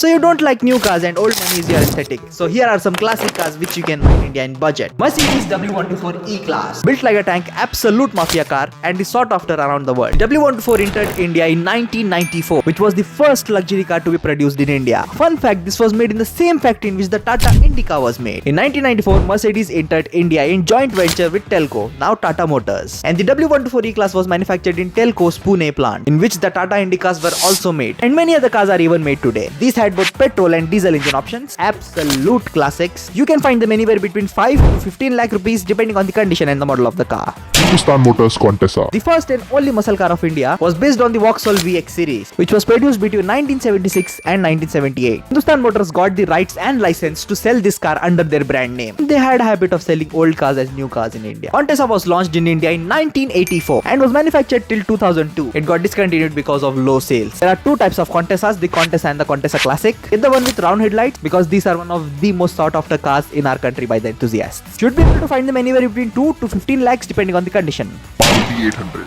So you don't like new cars and old money is your aesthetic. So here are some classic cars which you can buy in India in budget. Mercedes W124 E-Class. Built like a tank, absolute mafia car and is sought after around the world. W124 entered India in 1994, which was the first luxury car to be produced in India. Fun fact, this was made in the same factory in which the Tata Indica was made. In 1994, Mercedes entered India in joint venture with Telco, now Tata Motors. And the W124 E-Class was manufactured in Telco's Pune plant, in which the Tata Indicas were also made. And many other cars are even made today. These had both petrol and diesel engine options, absolute classics. You can find them anywhere between 5 to 15 lakh rupees depending on the condition and the model of the car. Hindustan Motors Contessa. The first and only muscle car of India was based on the Vauxhall VX series, which was produced between 1976 and 1978. Hindustan Motors got the rights and license to sell this car under their brand name. They had a habit of selling old cars as new cars in India. Contessa was launched in India in 1984 and was manufactured till 2002. It got discontinued because of low sales. There are two types of Contessas, the Contessa and the Contessa Classic. Get the one with round headlights because these are one of the most sought after cars in our country by the enthusiasts. Should be able to find them anywhere between 2 to 15 lakhs depending on the condition. Maruti 800.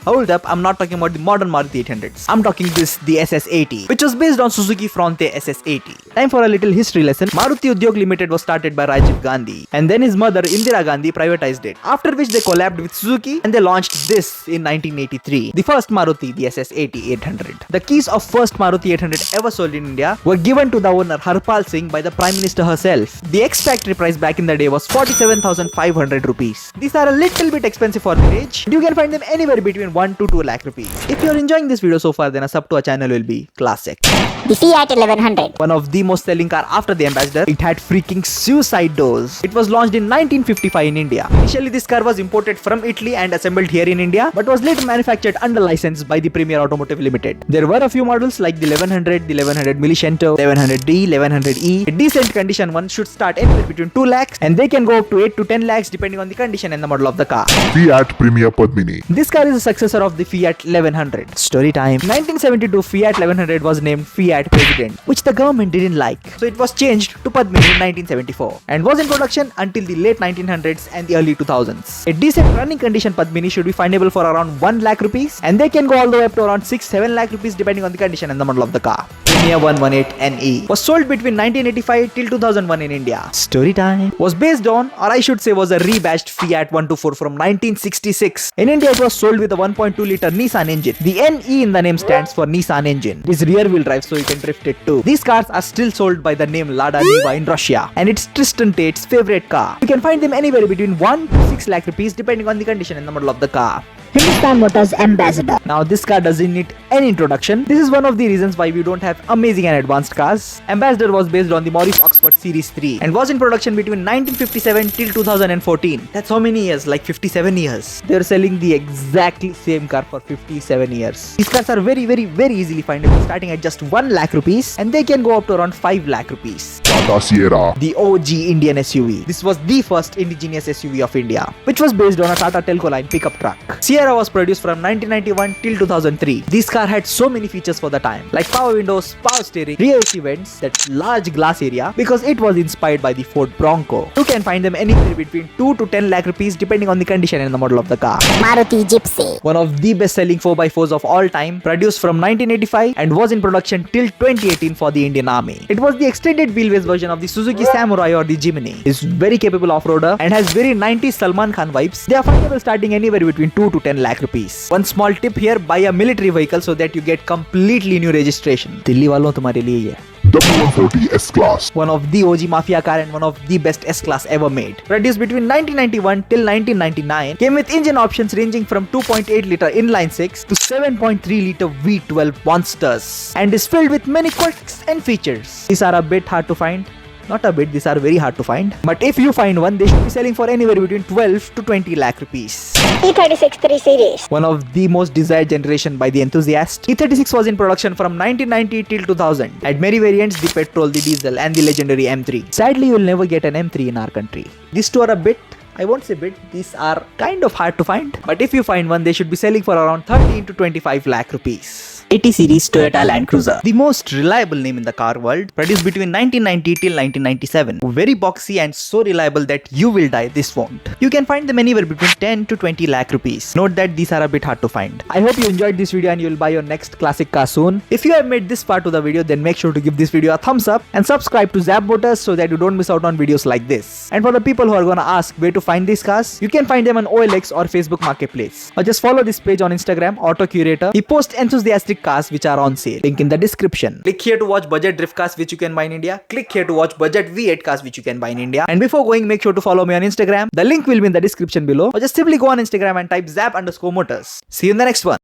Hold up, I'm not talking about the modern Maruti 800s. I'm talking the SS80, which was based on Suzuki Fronte SS80. Time for a little history lesson. Maruti Udyog Limited was started by Rajiv Gandhi, and then his mother Indira Gandhi privatized it. After which they collabed with Suzuki and they launched this in 1983. The first Maruti, the SS80 800. The keys of first Maruti 800 ever sold in India were given to the owner Harpal Singh by the Prime Minister herself. The ex-factory price back in the day was 47,500 rupees. These are a little bit expensive for their age. You can find them anywhere between 1 to 2 lakh rupees. If you're enjoying this video so far, then a sub to our channel will be classic. The Fiat 1100. One of the most selling car after the Ambassador. It had freaking suicide doors. It was launched in 1955 in India. Initially this car was imported from Italy and assembled here in India, but was later manufactured under license by the Premier Automotive Limited. There were a few models like the 1100, the 1100 Cento, 1100D, 1100E. A decent condition one should start anywhere between 2 lakhs and they can go up to 8 to 10 lakhs depending on the condition and the model of the car. Fiat Premier Padmini. This car is a successor of the Fiat 1100. Story time. 1972 Fiat 1100 was named Fiat President, which the government didn't like. So it was changed to Padmini in 1974 and was in production until the late 1900s and the early 2000s. A decent running condition Padmini should be findable for around 1 lakh rupees and they can go all the way up to around 6-7 lakh rupees depending on the condition and the model of the car. Premier 118 NE was sold between 1985 till 2001 in India. Story time. Was based on, or I should say was a rebadged Fiat 124 from 1966. In India it was sold with a 1.2 liter Nissan engine. The NE in the name stands for Nissan engine. It is rear wheel drive so you can drift it too. These cars are still sold by the name Lada Niva in Russia and it's Tristan Tate's favorite car. You can find them anywhere between 1 to 6 lakh rupees depending on the condition and the model of the car. Hindustan Motors Ambassador. Now this car doesn't need any introduction. This is one of the reasons why we don't have amazing and advanced cars. Ambassador was based on the Morris Oxford Series 3 and was in production between 1957 till 2014. That's how many years? Like 57 years. They're selling the exactly same car for 57 years. These cars are very easily findable, starting at just 1 lakh rupees and they can go up to around 5 lakh rupees. Tata Sierra. The OG Indian SUV. This was the first indigenous SUV of India, which was based on a Tata Telco line pickup truck. Sierra was produced from 1991 till 2003. This car had so many features for the time, like power windows, power steering, rear AC vents, that large glass area, because it was inspired by the Ford Bronco. You can find them anywhere between 2 to 10 lakh rupees depending on the condition and the model of the car. Maruti Gypsy. One of the best selling 4x4s of all time, produced from 1985 and was in production till 2018 for the Indian Army. It was the extended wheelbase version of the Suzuki Samurai or the Jimny. It's very capable off-roader and has very 90s Salman Khan vibes. They are findable starting anywhere between 2 to 10 lakh rupees. One small tip here, buy a military vehicle so that you get completely new registration. Dilli walon tumhare liye ye. W140 S-Class. One of the OG mafia car and one of the best S-Class ever made. Produced between 1991 till 1999, came with engine options ranging from 2.8 liter inline 6 to 7.3 liter V12 monsters and is filled with many quirks and features. These are a bit hard to find. Not a bit, these are very hard to find. But if you find one, they should be selling for anywhere between 12 to 20 lakh rupees. E36 3 Series. One of the most desired generation by the enthusiast. E36 was in production from 1990 till 2000. Had many variants, the petrol, the diesel and the legendary M3. Sadly, you'll never get an M3 in our country. These two are a bit, I won't say bit, these are kind of hard to find. But if you find one, they should be selling for around 13 to 25 lakh rupees. 80 series Toyota Land Cruiser. The most reliable name in the car world, produced between 1990 till 1997. Very boxy and so reliable that you will die, this won't. You can find them anywhere between 10 to 20 lakh rupees. Note that these are a bit hard to find. I hope you enjoyed this video and you will buy your next classic car soon. If you have made this part of the video, then make sure to give this video a thumbs up and subscribe to Zap Motors so that you don't miss out on videos like this. And for the people who are gonna ask where to find these cars, you can find them on OLX or Facebook Marketplace. Or just follow this page on Instagram, Auto Curator. He posts enthusiastic cars which are on sale. Link in the description. Click here to watch budget drift cars which you can buy in India. Click here to watch budget V8 cars which you can buy in India. And before going, make sure to follow me on Instagram. The link will be in the description below. Or just simply go on Instagram and type zap_motors. See you in the next one.